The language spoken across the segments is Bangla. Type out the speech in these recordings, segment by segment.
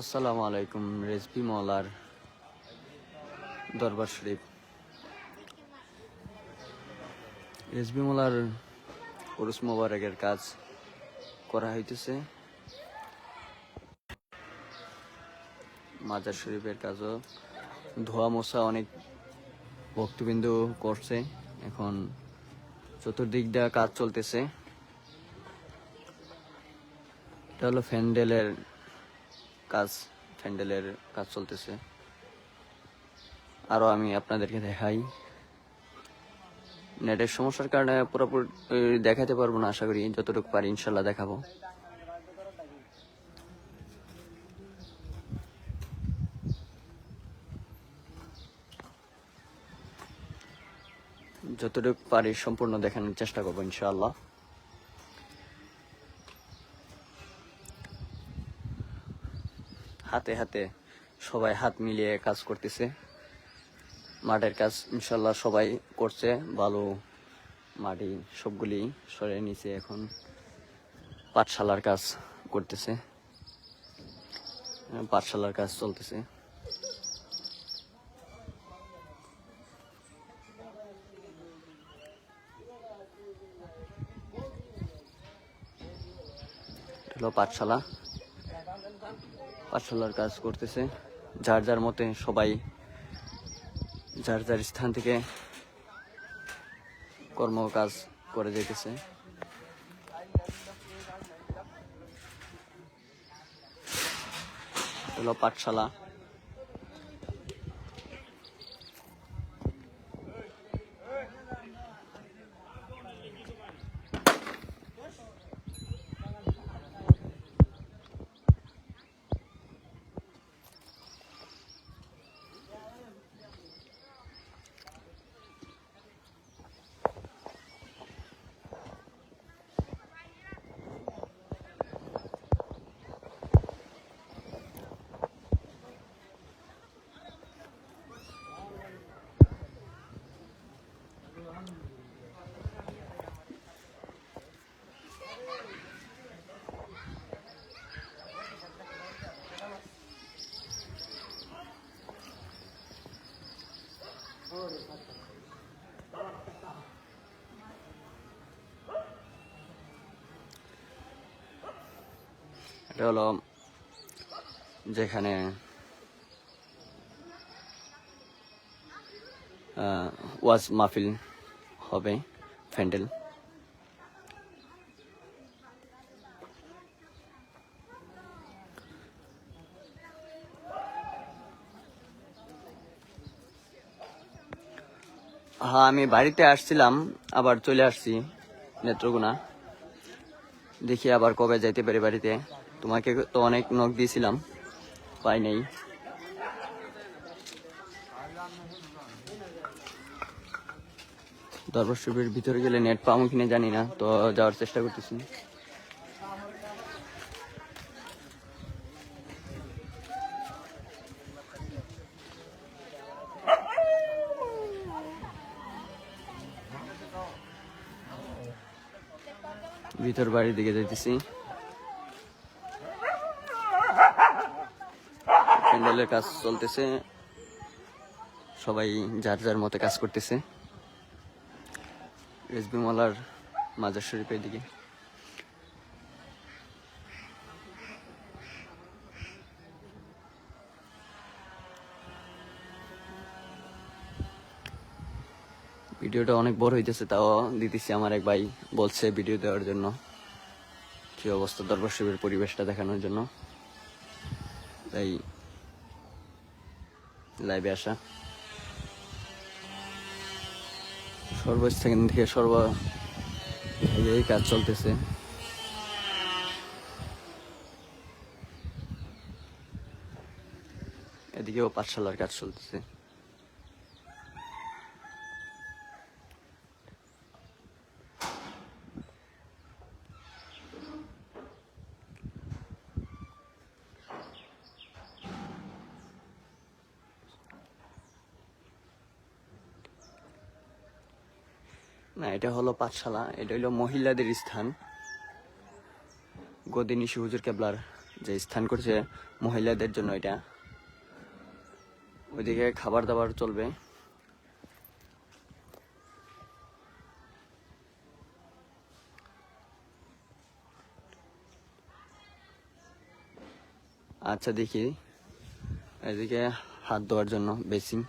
আসসালামু আলাইকুম। রেজবি মওলার দরবার শরীফ। রেজবি মওলার উরুস মোবারকের কাজ করা হইতেছে। মাজার শরীফের কাজও ধোয়া মোছা অনেক ভক্তবিন্দু করছে। এখন চতুর্দিক দিয়ে কাজ চলতেছে। এটা হলো প্যান্ডেলের কাজ চলতেছে। আরো আমি আপনাদেরকে দেখাই। নেটের সমস্যার কারণে পুরোপুরি দেখাতে পারবো না, আশা করি যতটুকু পারি ইনশাল্লাহ দেখাবো। যতটুকু পারি সম্পূর্ণ দেখানোর চেষ্টা করবো ইনশাআল্লাহ। হাতে হাতে সবাই হাত মিলিয়ে কাজ করতেছে। মাঠের কাজ ইনশাল্লাহ সবাই করছে। বালু মাটি সবগুলি সরে নিচে এখন পাঠশালার কাজ করতেছে। পাঠশালার কাজ চলতেছে। হলো পাঠশালার কাজ করতেছে। যার যার মতে সবাই যার যার স্থান থেকে কর্ম কাজ করে যেতেছে। হলো পাঠশালা। এটা হলো যেখানে ওয়াজ মাহফিল হবে, প্যান্ডেল। হ্যাঁ, আমি বাড়িতে আসছিলাম, আবার চলে আসছি নেত্রকোনা। দেখি আবার কবে যাইতে পারি বাড়িতে। তোমাকে তো অনেক নক দিয়েছিলাম, পাই নাই। দরবার শরীফের ভিতরে গেলে নেট পাবো কিনা জানি না, তো যাওয়ার চেষ্টা করতেছি। ভিতর বাড়ির দিকে যাইতেছি। প্যান্ডেলের কাজ চলতেছে, সবাই যার যার মতে কাজ করতেছে। রেজবি মওলার মাজার শরীফের দিকে। ভিডিওটা অনেক বড় হইতেছে, তাও দিতেছি। আমার এক ভাই বলছে ভিডিও দেওয়ার জন্য, কি অবস্থা দরবার শরীফের পরিবেশটা দেখানোর জন্য, তাই লাইভে আসা। সর্বস্থান থেকে এই কাজ চলতেছে। এদিকেও পাঠশালার কাজ চলতেছে। না, এটা হলো পাঠশালা, এটা হলো মহিলাদের স্থান। গদিনী হুজুর কেবলার যে স্থান করছে মহিলাদের জন্য, এটা ওইদিকে খাবার দাবার চলবে। আচ্ছা দেখি, এদিকে হাত ধোয়ার জন্য বেসিন,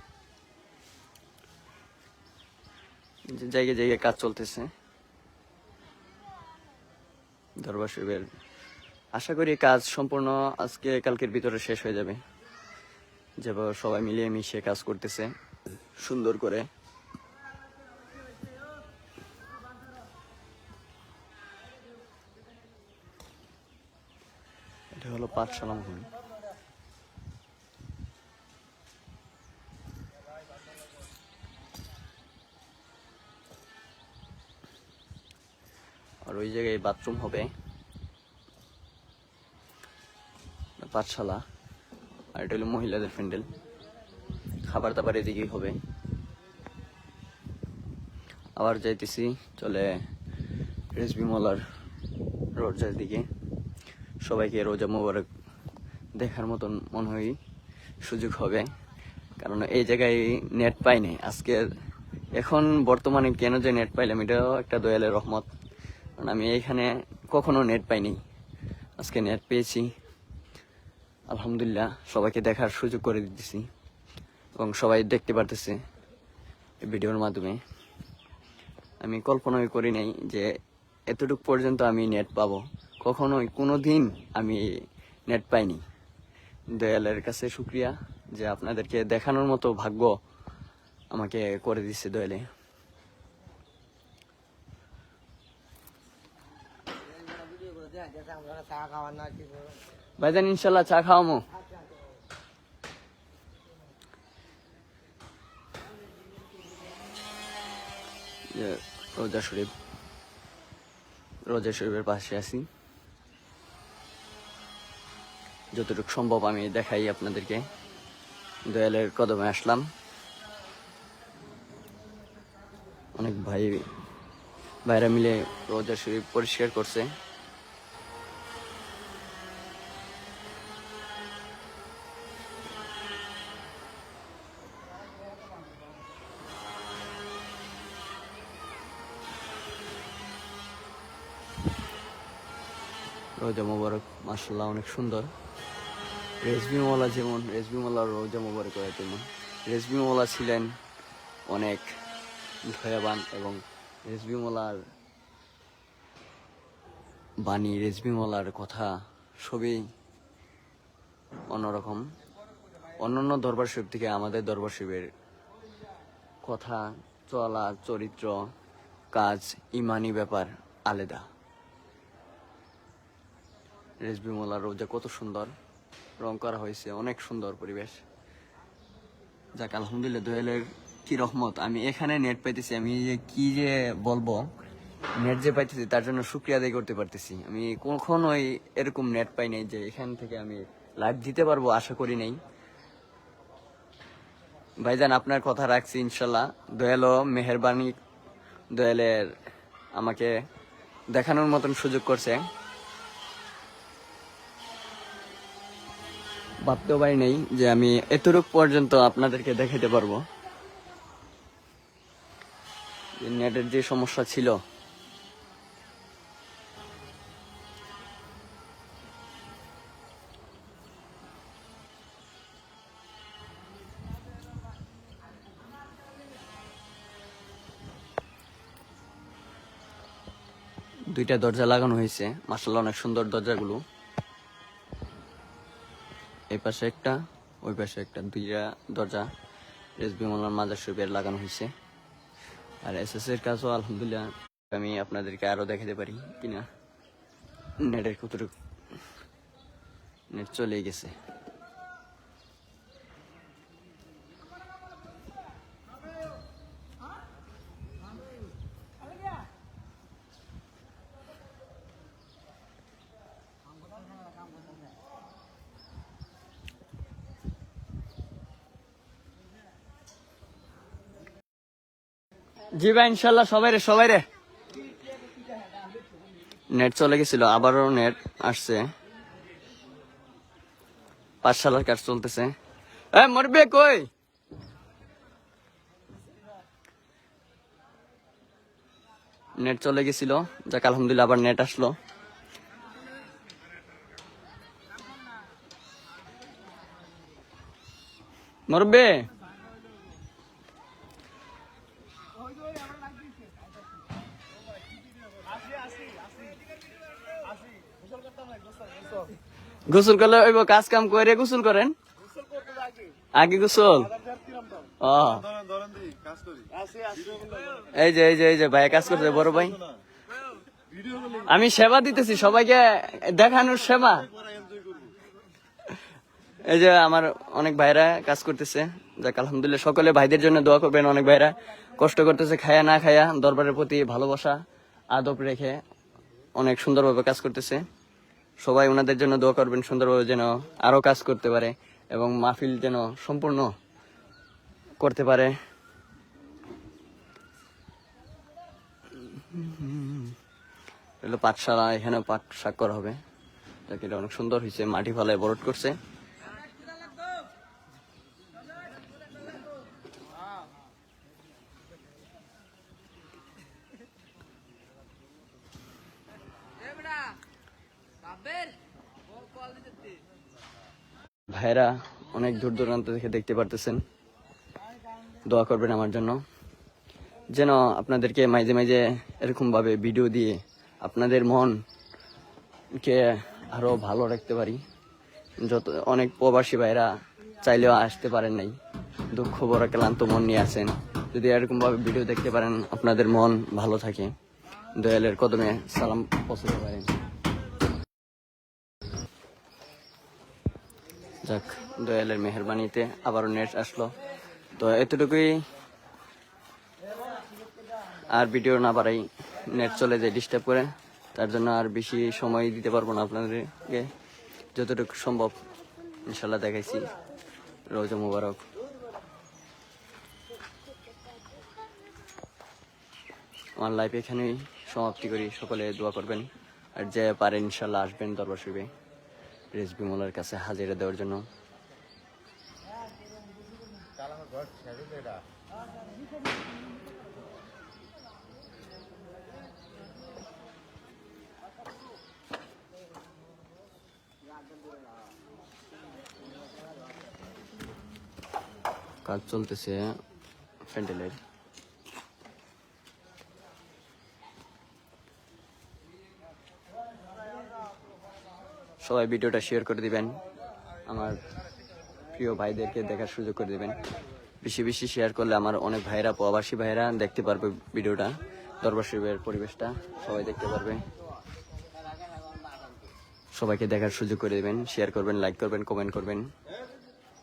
জায়গায় জায়গায় কাজ চলতেছে দরবার শরীফের। আশা করি কাজ সম্পূর্ণ আজকে কালকের ভিতরে শেষ হয়ে যাবে, যেভাবে সবাই মিলিয়ে মিশিয়ে কাজ করতেছে সুন্দর করে। এটা হলো পাঠশালা মহল। আর ওই জায়গায় বাথরুম হবে, পাঠশালা। আর এটা হলো মহিলাদের প্যান্ডেল। খাবার দাবার এদিকেই হবে। আবার যাইতেছি চলে রেজবি মোল্লার রোজার দিকে। সবাইকে রোজা মোবারক দেখার মতন মনে হয় সুযোগ হবে, কারণ এই জায়গায় নেট পাই নাই আজকে। এখন বর্তমানে কেন যে নেট পাইলাম, এটাও একটা দয়ালের রহমত, কারণ আমি এখানে কখনো নেট পাইনি, আজকে নেট পেয়েছি। আলহামদুলিল্লাহ, সবাইকে দেখার সুযোগ করে দিতেছি এবং সবাই দেখতে পারতেছে এই ভিডিওর মাধ্যমে। আমি কল্পনাই করি নাই যে এতটুকু পর্যন্ত আমি নেট পাবো, কখনোই কোনো দিন আমি নেট পাইনি। দয়ালের কাছে শুক্রিয়া যে আপনাদেরকে দেখানোর মতো ভাগ্য আমাকে করে দিচ্ছে দয়ালে। ভাইজান ইনশাল্লাহ চা খাওয়ামো। রোজা শরীফ, রোজা শরীফের পাশে আছি, যতটুকু সম্ভব আমি দেখাই আপনাদেরকে। দয়ালের কদমে আসলাম, অনেক ভাইরা মিলে রোজা শরীফ পরিষ্কার করছে। রোজা মোবারক মাশাআল্লাহ অনেক সুন্দর। রেজবি মোল্লা যেমন, রেজবি মোল্লার রোজা মোবারক তেমন। রেজবি মোল্লা ছিলেন অনেক দয়াবান এবং রেজবি মোল্লার বাণী, রেজবি মোল্লার কথা সবই অন্যরকম। অন্যান্য দরবার শরীফ থেকে আমাদের দরবার শরীফের কথা, চলা, চরিত্র, কাজ, ইমানি ব্যাপার আলাদা। রেজবি মোল্লার রোজা কত সুন্দর রং করা হয়েছে, অনেক সুন্দর পরিবেশ। যাক আলহামদুলিল্লাহ, দয়ালের কি রহমত। আমি এখানে নেট পাইতেছি, আমি যে কি যে বলবো, নেট যে পাইতেছি তার জন্য শুক্রিয়া আদায় করতে পারতেছি। আমি কখনোই এরকম নেট পাই নাই যে এখান থেকে আমি লাইভ দিতে পারবো, আশা করি নাই। ভাইজান আপনার কথা রাখছি ইনশাল্লাহ। দয়ালও মেহেরবানি, দয়ালের আমাকে দেখানোর মতন সুযোগ করছে। ভাবতেও পারি নেই যে আমি এতটুকু পর্যন্ত আপনাদেরকে দেখাতে পারবো। নেটের যে সমস্যা ছিল, দুইটা দরজা লাগানো হয়েছে মাশাআল্লাহ, অনেক সুন্দর দরজাগুলো। এই পাশে একটা, ওই পাশে একটা, দুইটা দরজা রেজবি মোল্লার মাজার শরীফের লাগানো হয়েছে। আর এসএস এর কাজও আলহামদুলিল্লাহ আমি আপনাদেরকে আরো দেখাতে পারি কিনা। নেটের কতটুকু নেট চলে গেছে। জি ভাই ইনশাল্লাহ, সবাই রে নেট চলে গেছিল, আবারও নেট আসছে। পাঠশালার কাজ চলতেছে। মরবে কই? নেট চলে গেছিল, যাক আলহামদুলিল্লাহ আবার নেট আসলো। মরবে গোসল করলে ওই কাজ কাম করে গোসল করেন আগে গোসল। ও এই যে ভাই কাজ করছে, বড় ভাই। আমি সেবা দিতেছি সবাইকে, দেখানোর সেবা। এই যে আমার অনেক ভাইরা কাজ করতেছে, যাক আলহামদুলিল্লাহ। সকলে ভাইদের জন্য দোয়া করবেন। অনেক ভাইরা কষ্ট করতেছে, খায়া না খায়া, দরবারের প্রতি ভালোবাসা আদব রেখে অনেক সুন্দরভাবে কাজ করতেছে। সবাই ওনাদের জন্য দোয়া করবেন, সুন্দরভাবে যেন আরো কাজ করতে পারে এবং মাহফিল যেন সম্পূর্ণ করতে পারে। পাঠশালা, এখানে পাঠ স্বাক্ষর হবে, এটা অনেক সুন্দর হয়েছে। মাটি ফালায় বরট করছে। ভাইরা অনেক দূর দূরান্ত থেকে দেখতে পারতেছেন, দোয়া করবেন আমার জন্য, যেন আপনাদেরকে মাঝে মাঝে এরকম ভাবে ভিডিও দিয়ে আপনাদের মনকে আরো ভালো রাখতে পারি। অনেক প্রবাসী ভাইরা চাইলেও আসতে পারেন নাই, দুঃখ বড় ক্লান্ত মন নিয়ে আছেন। যদি এরকম ভাবে ভিডিও দেখতে পারেন, আপনাদের মন ভালো থাকে, দয়ালের কদমে সালাম পৌঁছাতে পারেন। যাক, দয়ালের মেহেরবানিতে আবারও নেট আসলো। তো এতটুকুই, আর ভিডিও না বাড়াই, নেট চলে যায় ডিস্টার্ব করে, তার জন্য আর বেশি সময় দিতে পারবো না আপনাদেরকে। যতটুকু সম্ভব ইনশাল্লাহ দেখাইছি। রোজা মুবারক। আমার লাইফ এখানেই সমাপ্তি করি। সকলে দোয়া করবেন, আর যে পারেন ইনশাল্লাহ আসবেন দরবার শরীফে রেজবি মোল্লার কাছে হাজিরা দেওয়ার জন্য। কাজ চলতেছে প্যান্ডেলের। সবাই ভিডিওটা শেয়ার করে দিবেন, আমার প্রিয় ভাইদেরকে দেখার সুযোগ করে দিবেন। বেশি বেশি শেয়ার করলে আমার অনেক ভাইরা, প্রবাসী ভাইরা দেখতে পারবে ভিডিওটা, দরবার শরীফের পরিবেশটা সবাই দেখতে পারবে। সবাইকে দেখার সুযোগ করে দিবেন, শেয়ার করবেন, লাইক করবেন, কমেন্ট করবেন,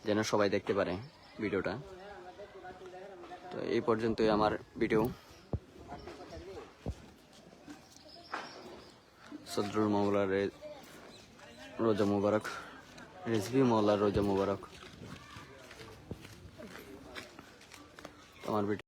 যেন সবাই দেখতে পারে ভিডিওটা। তো এই পর্যন্তই আমার ভিডিও। সদরুল মাওলার রোজা মুবারক, রেজবি মাওলার রোজা মুবারক। আমার ভিডিও